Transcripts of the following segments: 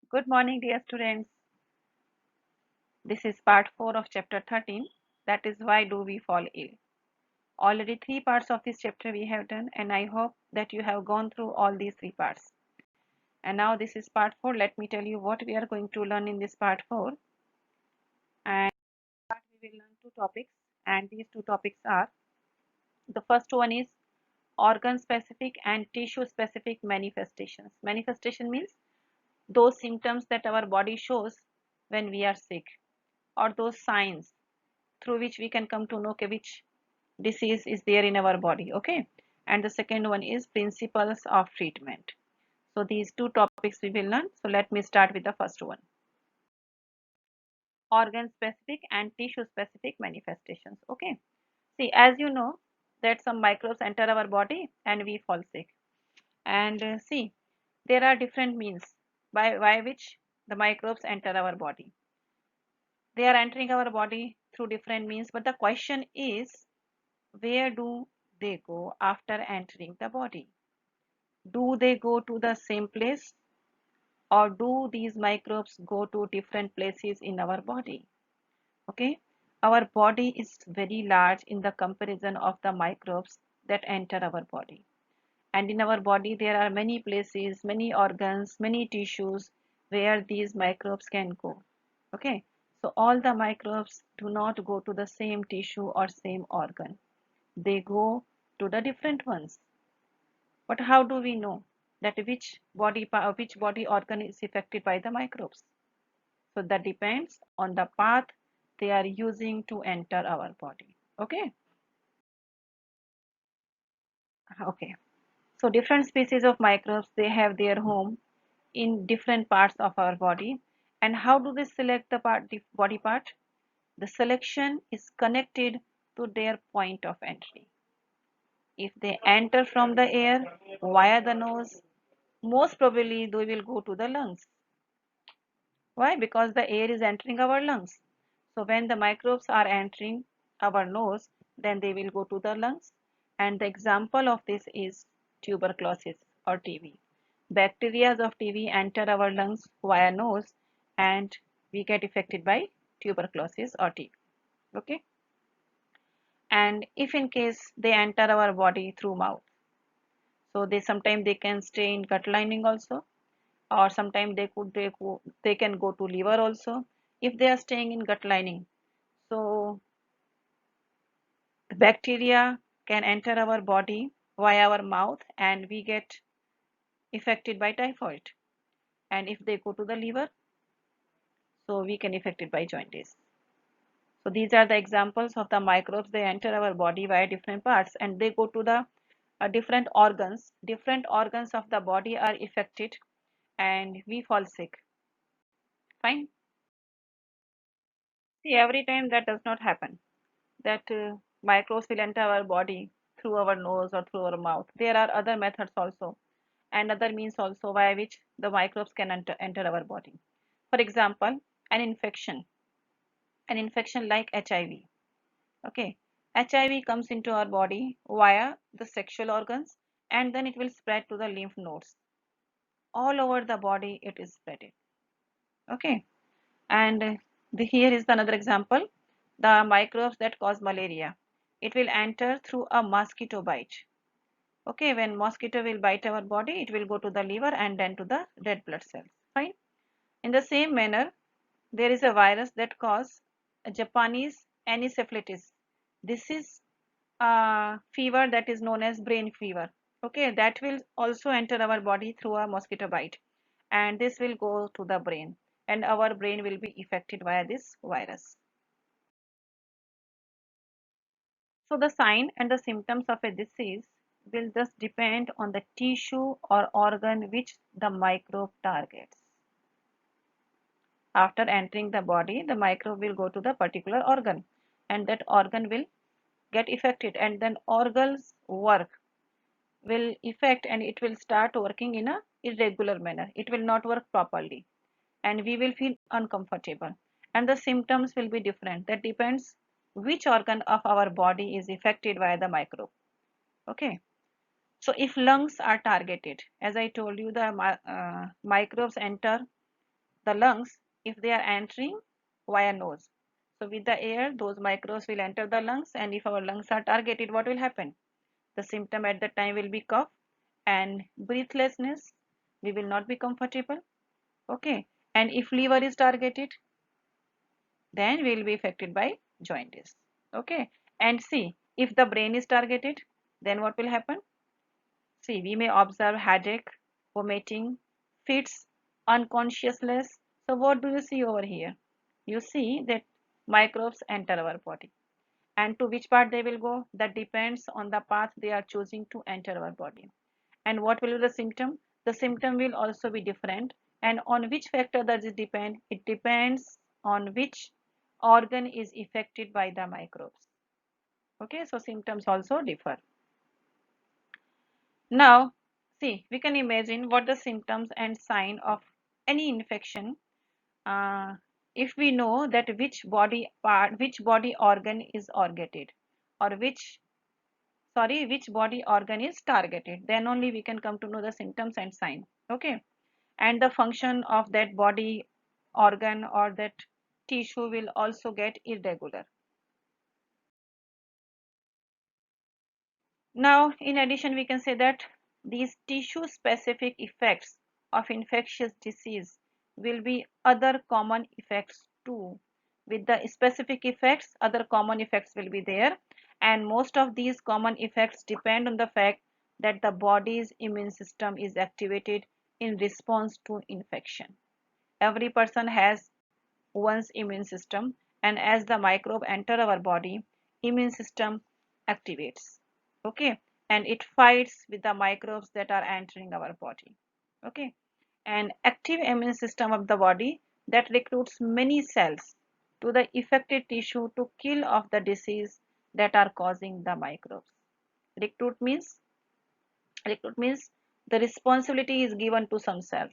Good morning, dear students. This is part 4 of chapter 13. That is why do we fall ill. Already 3 parts of this chapter we have done, and I hope that you have gone through all these 3 parts. And now this is part 4. Let me tell you what we are going to learn in this part 4. And we will learn 2 topics, and these 2 topics are the first one is organ specific and tissue specific manifestations. Manifestation means those symptoms that our body shows when we are sick, or those signs through which we can come to know which disease is there in our body. Okay, and the second one is principles of treatment. So these 2 topics we will learn. So let me start with the first one, organ specific and tissue specific manifestations. Okay, see, as you know that some microbes enter our body and we fall sick, and see, there are different means by which the microbes enter our body. They are entering our body through different means, but the question is, where do they go after entering the body? Do they go to the same place, or do these microbes go to different places in our body? Okay, our body is very large in the comparison of the microbes that enter our body. And in our body, there are many places, many organs, many tissues where these microbes can go. Okay, so all the microbes do not go to the same tissue or same organ. They go to the different ones. But how do we know that which body organ is affected by the microbes? So that depends on the path they are using to enter our body. Okay. Okay. So different species of microbes, they have their home in different parts of our body. And how do they select the body part? The selection is connected to their point of entry. If they enter from the air via the nose, most probably they will go to the lungs. Why? Because the air is entering our lungs. So when the microbes are entering our nose, then they will go to the lungs. And the example of this is tuberculosis or TB. Bacteria of TB enter our lungs via nose, and we get affected by tuberculosis or TB. Okay. And if in case they enter our body through mouth, so they sometimes they can stay in gut lining also, or sometimes they can go to liver also if they are staying in gut lining. So the bacteria can enter our body via our mouth, and we get affected by typhoid. And if they go to the liver, so we can affected by jaundice. So these are the examples of the microbes. They enter our body via different parts, and they go to the different organs. Different organs of the body are affected, and we fall sick. Fine. See, every time that does not happen, that microbes will enter our body through our nose or through our mouth. There are other methods also, and other means also by which the microbes can enter our body. For example, an infection like HIV. Okay, HIV comes into our body via the sexual organs, and then it will spread to the lymph nodes. All over the body it is spreaded. Okay, and here is another example, the microbes that cause malaria. It will enter through a mosquito bite. Okay, when mosquito will bite our body, it will go to the liver and then to the red blood cells. Fine. In the same manner, there is a virus that causes Japanese encephalitis. This is a fever that is known as brain fever. Okay, that will also enter our body through a mosquito bite, and this will go to the brain, and our brain will be affected by this virus. So the sign and the symptoms of a disease will just depend on the tissue or organ which the microbe targets. After entering the body, the microbe will go to the particular organ, and that organ will get affected, and then organs work will affect, and it will start working in a irregular manner. It will not work properly, and we will feel uncomfortable, and the symptoms will be different. That depends which organ of our body is affected by the microbe. Okay, so if lungs are targeted, as I told you, the microbes enter the lungs if they are entering via nose. So with the air, those microbes will enter the lungs, and if our lungs are targeted, what will happen? The symptom at that time will be cough and breathlessness. We will not be comfortable. Okay. And if liver is targeted, then we will be affected by jaundice. Okay. And see, if the brain is targeted, then what will happen? See, we may observe headache, vomiting, fits, unconsciousness. So what do you see over here? You see that microbes enter our body. And to which part they will go? That depends on the path they are choosing to enter our body. And what will be the symptom? The symptom will also be different. And on which factor does it depend? It depends on which organ is affected by the microbes. Okay, so symptoms also differ. Now, see, we can imagine what the symptoms and sign of any infection uh, if we know that which body part, which body organ is targeted, or which body organ is targeted, then only we can come to know the symptoms and sign. Okay, and the function of that body organ or that tissue will also get irregular. Now, in addition, we can say that these tissue specific effects of infectious disease will be other common effects too. With the specific effects, other common effects will be there, and most of these common effects depend on the fact that the body's immune system is activated in response to infection. Every person has one's immune system, and as the microbe enter our body, immune system activates. Okay, and it fights with the microbes that are entering our body. Okay, and active immune system of the body that recruits many cells to the affected tissue to kill off the disease that are causing the microbes. recruit means recruit means the responsibility is given to some cells.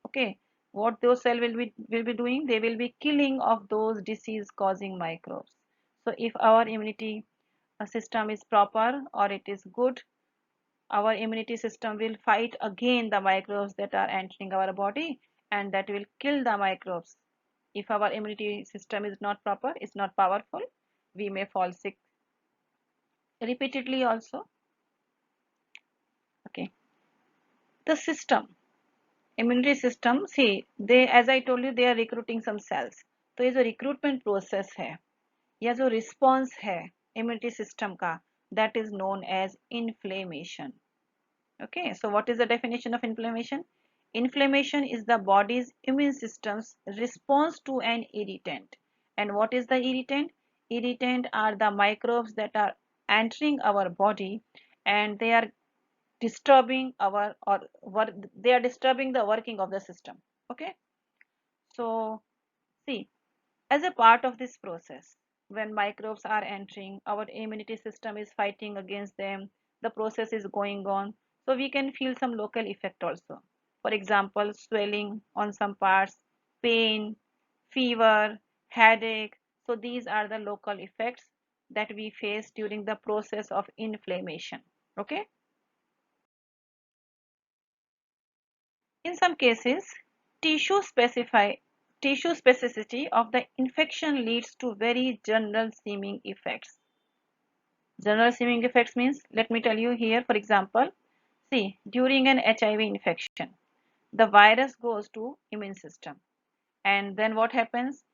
Okay, what those cells will be doing, they will be killing of those disease causing microbes. So if our immunity system is proper or it is good, our immunity system will fight again the microbes that are entering our body, and that will kill the microbes. If our immunity system is not proper, is not powerful, we may fall sick repeatedly also. Okay, the system, immunity system, see, they, as I told you, they are recruiting some cells. तो ये जो recruitment process है या जो response है immunity system का, that is known as inflammation. Okay, so what is the definition of inflammation? Inflammation is the body's immune system's response to an irritant. And what is the irritant? Irritant are the microbes that are entering our body, and they are disturbing our or work, they are disturbing the working of the system. Okay, so see, as a part of this process, when microbes are entering, our immunity system is fighting against them, the process is going on, so we can feel some local effect also. For example, swelling on some parts, pain, fever, headache. So these are the local effects that we face during the process of inflammation. Okay, in some cases, tissue specify tissue specificity of the infection leads to very general seeming effects. General seeming effects means, let me tell you here, for example, see, during an HIV infection, the virus goes to immune system, and then what happens?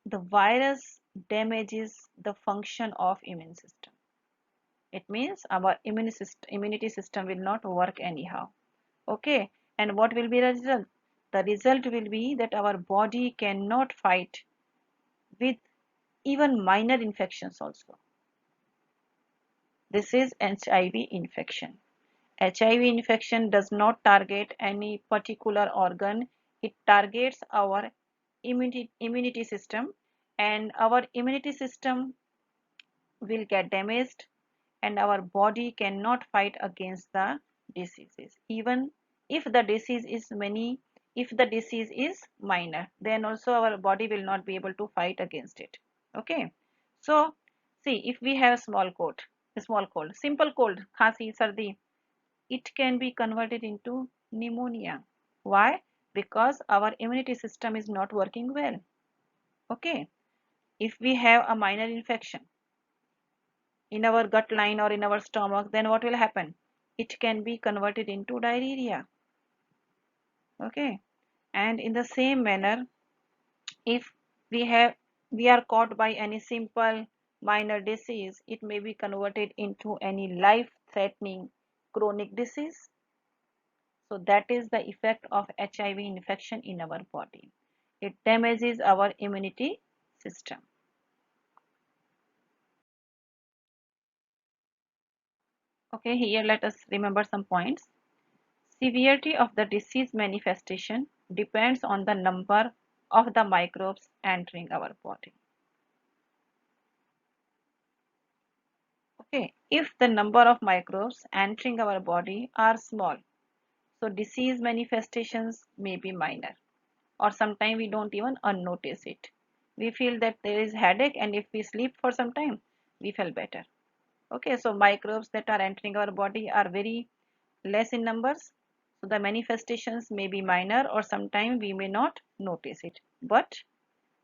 The virus damages the function of immune system. It means our immunity system will not work anyhow. Okay, and what will be the result? The result will be that our body cannot fight with even minor infections also. This is HIV infection. HIV infection does not target any particular organ, it targets our immunity system, and our immunity system will get damaged, and our body cannot fight against the diseases. Even if the disease is if the disease is minor, then also our body will not be able to fight against it. Okay, so see, if we have a small cold, simple cold, khasi, sardi, it can be converted into pneumonia. Why? because our immunity system is not working well. Okay, if we have a minor infection in our gut line or in our stomach, then what will happen? It can be converted into diarrhea. Okay, and in the same manner, if we have we are caught by any simple minor disease, it may be converted into any life threatening chronic disease. So that is the effect of HIV infection in our body. It damages our immunity system. Okay, here let us remember some points. Severity of the disease manifestation depends on the number of the microbes entering our body. Okay, if the number of microbes entering our body are small, so disease manifestations may be minor, or sometimes we don't even unnotice it. We feel that there is headache, and if we sleep for some time, we feel better. Okay, so microbes that are entering our body are very less in numbers, so the manifestations may be minor, or sometimes we may not notice it. But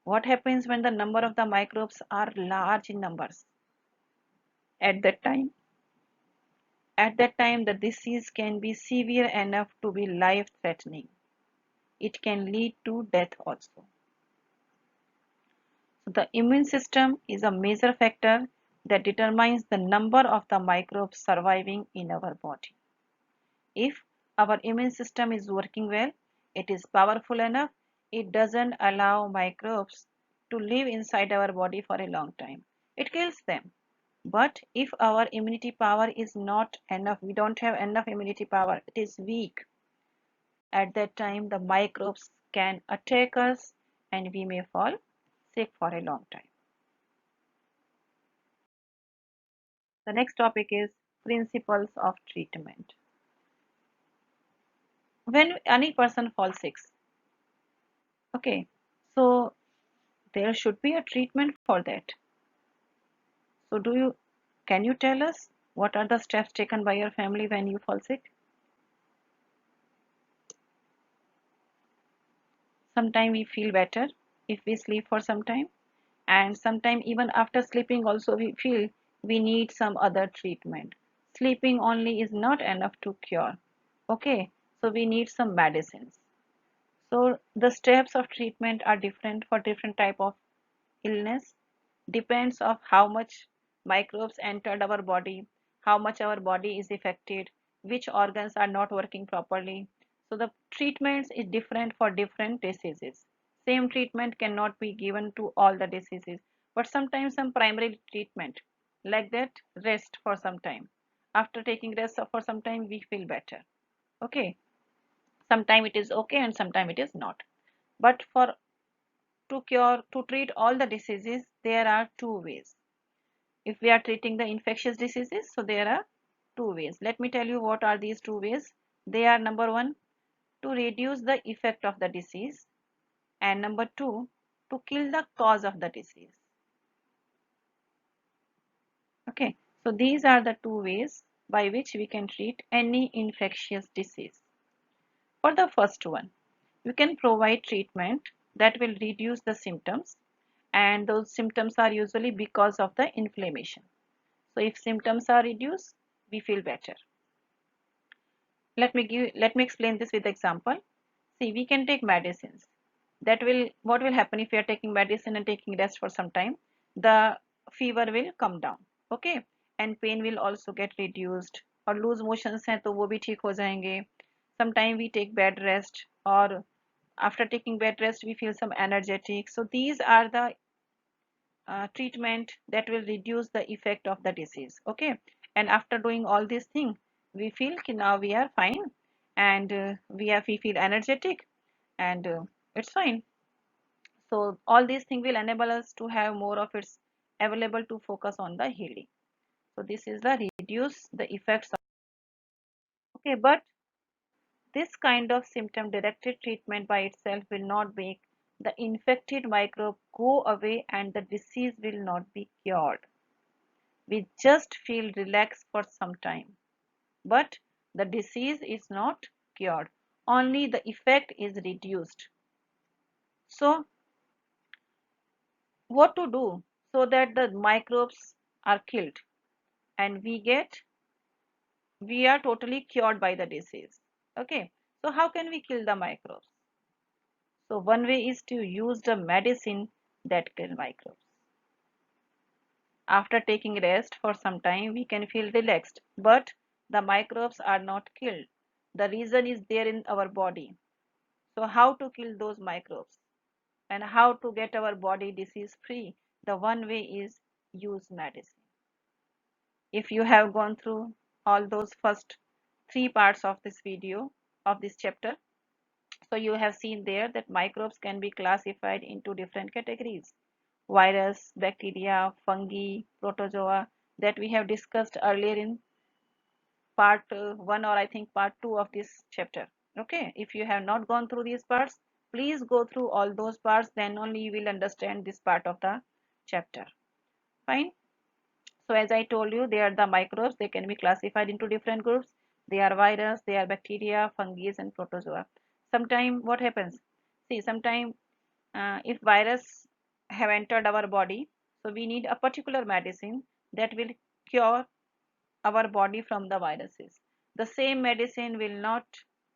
what happens when the number of the microbes are large in numbers? At that time, the disease can be severe enough to be life-threatening. It can lead to death also. So the immune system is a major factor that determines the number of the microbes surviving in our body. If our immune system is working well, it is powerful enough, it doesn't allow microbes to live inside our body for a long time. It kills them. But if our immunity power is not enough, we don't have enough immunity power, it is weak, at that time the microbes can attack us and we may fall sick for a long time. The next topic is principles of treatment. When any person falls sick, okay, so there should be a treatment for that. So can you tell us what are the steps taken by your family when you fall sick? Sometimes we feel better if we sleep for some time, and sometimes even after sleeping also we feel we need some other treatment. Sleeping only is not enough to cure. Okay, so we need some medicines. So the steps of treatment are different for different type of illness. Depends of how much microbes entered our body, how much our body is affected, which organs are not working properly. So the treatments is different for different diseases. Same treatment cannot be given to all the diseases, but sometimes some primary treatment like that, rest for some time. After taking rest for some time, we feel better. Okay, sometime it is okay and sometime it is not. But for to treat all the diseases, there are two ways. If we are treating the infectious diseases, so there are two ways. Let me tell you what are these two ways. They are: number one, to reduce the effect of the disease, and number two, to kill the cause of the disease. Okay, so these are the two ways by which we can treat any infectious disease. For the first one, we can provide treatment that will reduce the symptoms, and those symptoms are usually because of the inflammation. So if symptoms are reduced, we feel better. Let me explain this with example. See, we can take medicines. What will happen if we are taking medicine and taking rest for some time? The fever will come down, okay, and pain will also get reduced. और loose motions हैं तो वो भी ठीक हो जाएंगे. Sometime we take bed rest, or after taking bed rest we feel some energetic. So these are the treatment that will reduce the effect of the disease. Okay, and after doing all these things, we feel ki now we are fine, and we feel energetic, and it's fine. So all these things will enable us to have more of its available to focus on the healing. So this is the reduce the effects of, okay, but this kind of symptom directed treatment by itself will not make the infected microbe go away and the disease will not be cured. We just feel relaxed for some time, but the disease is not cured. only the effect is reduced. So what to do so that the microbes are killed and we are totally cured by the disease? Okay, so how can we kill the microbes? So one way is to use the medicine that kill microbes. After taking rest for some time, we can feel relaxed, but the microbes are not killed. The reason is there in our body. So how to kill those microbes and how to get our body disease free? The one way is use medicine. If you have gone through all those first three parts of this video, of this chapter, so you have seen there that microbes can be classified into different categories: virus, bacteria, fungi, protozoa, that we have discussed earlier in part 1, or I think part 2 of this chapter. Okay, if you have not gone through these parts, please go through all those parts, then only you will understand this part of the chapter. Fine. So as I told you, they are the microbes. They can be classified into different groups. They are virus, they are bacteria, fungi, and protozoa. Sometime what happens? See, sometime if virus have entered our body, so we need a particular medicine that will cure our body from the viruses. The same medicine will not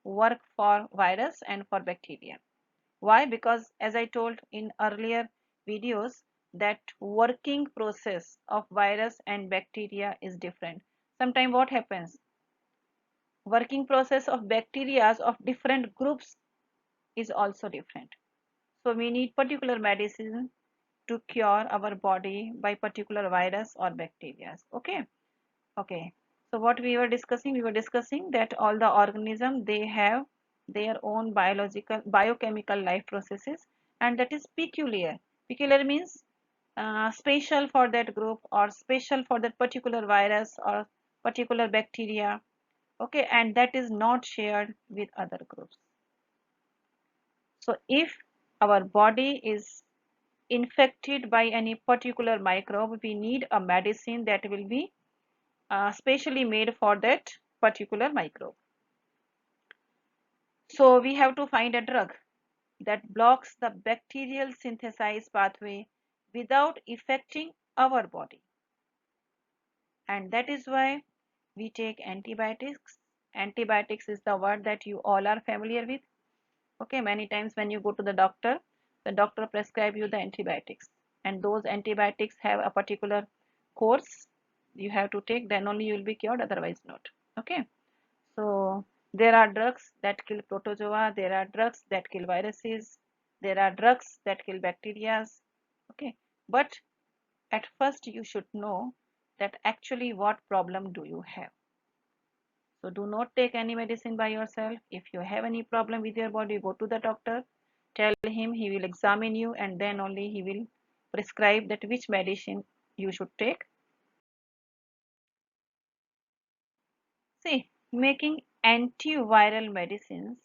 work for virus and for bacteria. Why? Because as I told in earlier videos, that working process of virus and bacteria is different. Sometimes what happens? Working process of bacteria of different groups is also different. So we need particular medicine to cure our body by particular virus or bacteria. Okay. Okay. So what we were discussing? We were discussing that all the organism, they have their own biochemical life processes, and that is peculiar. Peculiar means special for that group or special for that particular virus or particular bacteria. Okay, and that is not shared with other groups. So if our body is infected by any particular microbe, we need a medicine that will be specially made for that particular microbe. So we have to find a drug that blocks the bacterial synthesis pathway without affecting our body. And that is why we take antibiotics. Antibiotics is the word that you all are familiar with. Okay, many times when you go to the doctor prescribe you the antibiotics. And those antibiotics have a particular course you have to take, then only you will be cured, otherwise not. Okay. So there are drugs that kill protozoa, there are drugs that kill viruses, there are drugs that kill bacteria. Okay, but at first you should know that actually what problem do you have. So do not take any medicine by yourself. If you have any problem with your body, go to the doctor, tell him, he will examine you, and then only he will prescribe that which medicine you should take. See, making antiviral medicines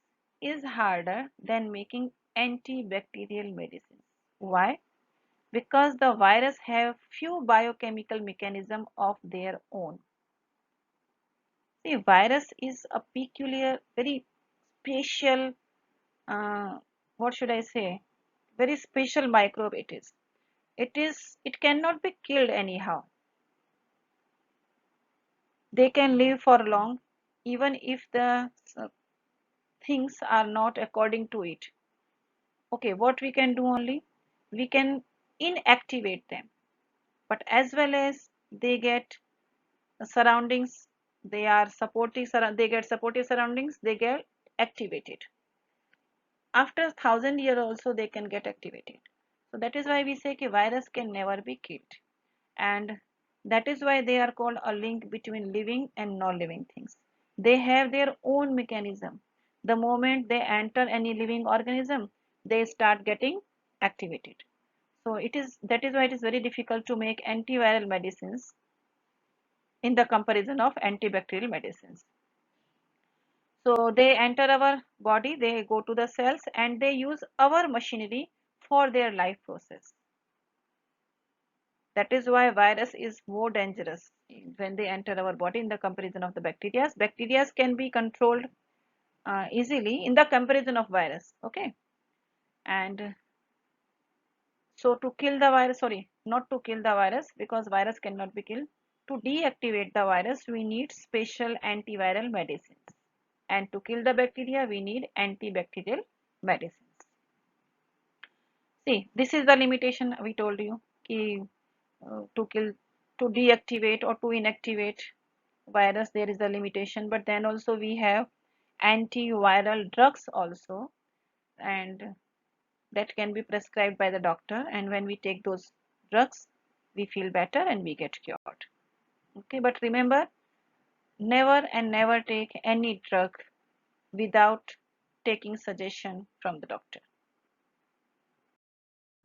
is harder than making antibacterial medicines. Why? Because the virus have few biochemical mechanism of their own. See, virus is a peculiar, very special, what should I say? Very special microbe it is. It cannot be killed anyhow. They can live for long, even if the things are not according to it. Okay, what we can do only, we can inactivate them, but as well as they get surroundings, they are supportive, they get supportive surroundings, they get activated. After 1,000 years also they can get activated. So that is why we say that virus can never be killed, and that is why they are called a link between living and non-living things. They have their own mechanism. The moment they enter any living organism, they start getting activated. So it is, that is why it is very difficult to make antiviral medicines in the comparison of antibacterial medicines. So they enter our body, they go to the cells, and they use our machinery for their life process. That is why virus is more dangerous when they enter our body in the comparison of the bacteria. Bacteria can be controlled easily in the comparison of virus. Okay, and so to kill the virus, sorry, not to kill the virus because virus cannot be killed. To deactivate the virus, we need special antiviral medicines. And to kill the bacteria, we need antibacterial medicines. See, this is the limitation we told you. Ki, to kill, to deactivate or to inactivate virus, there is a limitation. But then also we have antiviral drugs also, and that can be prescribed by the doctor, and when we take those drugs we feel better and we get cured. Okay, but remember, never and never take any drug without taking suggestion from the doctor.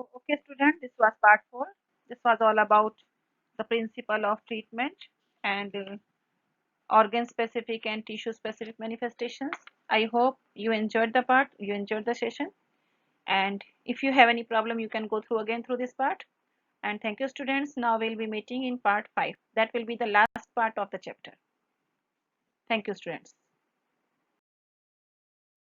Okay student, this was part 4. This was all about the principle of treatment and organ specific and tissue specific manifestations. I hope you enjoyed the part, you enjoyed the session, and if you have any problem you can go through again through this part. And thank you students. Now we'll be meeting in part 5. That will be the last part of the chapter. Thank you students.